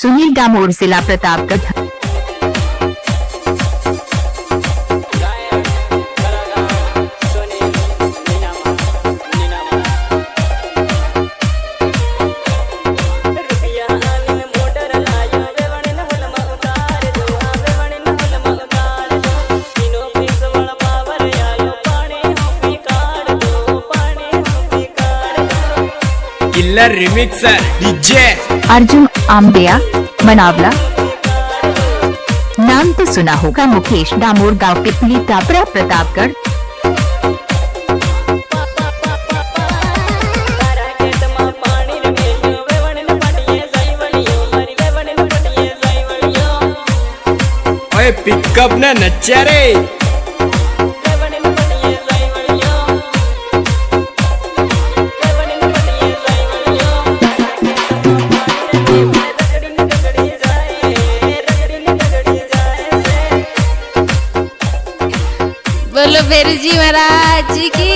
सुनील डामोर, जिला Pratapgarh. Killer remixer DJ Arjun Amadiya Manawala. नाम तो सुना होगा मुकेश डामोर, गांव पिपली टापरा, प्रतापगढ़। ओए पिकअप न नच्चा रे। बोलो भेरू जी महाराज की।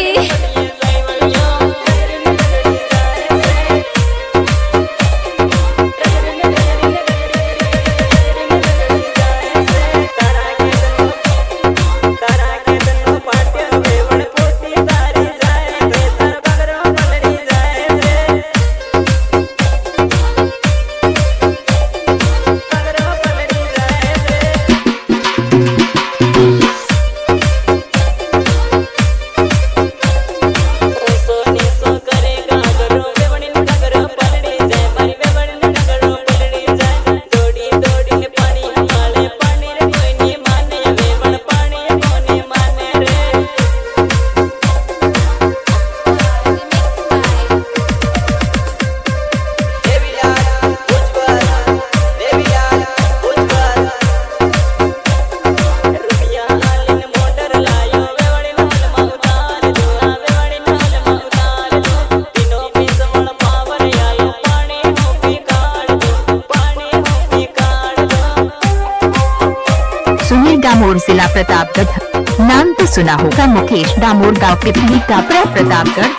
सुनील डामोर, जिला प्रतापगढ़। नाम तो सुना होगा मुकेश डामोर, गांव पिपली टापरा, प्रतापगढ़।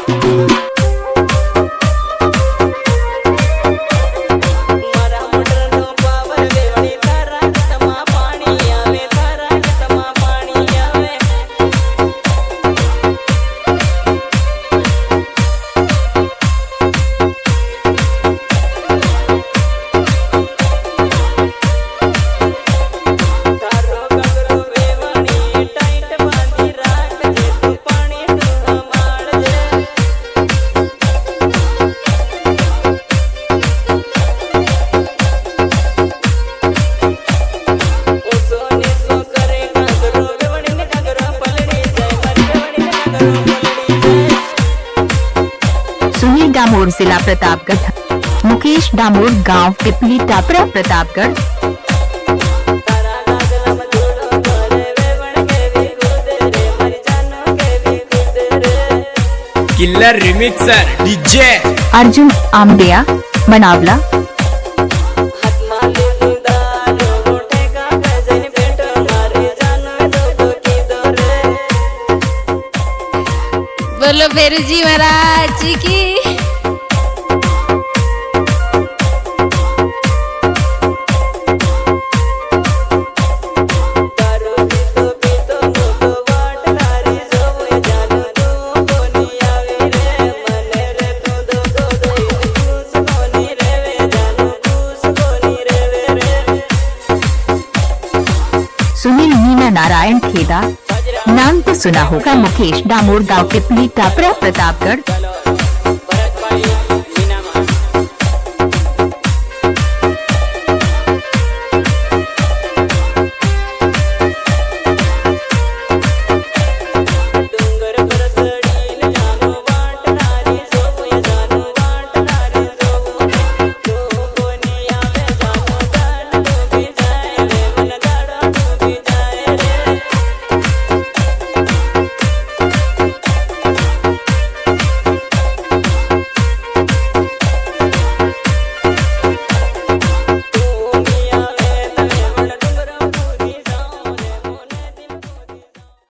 सुनील डामोर, जिला प्रतापगढ़। मुकेश डामोर, गांव Pipli Tapra, Pratapgarh. Killer remixer DJ Arjun Amadiya Manawala. बोलो भेरू जी महाराज की। सुनील मीना नारायण खेदा। नाम तो सुना होगा मुकेश डामोर, गांव पिपली टापरा, प्रतापगढ़।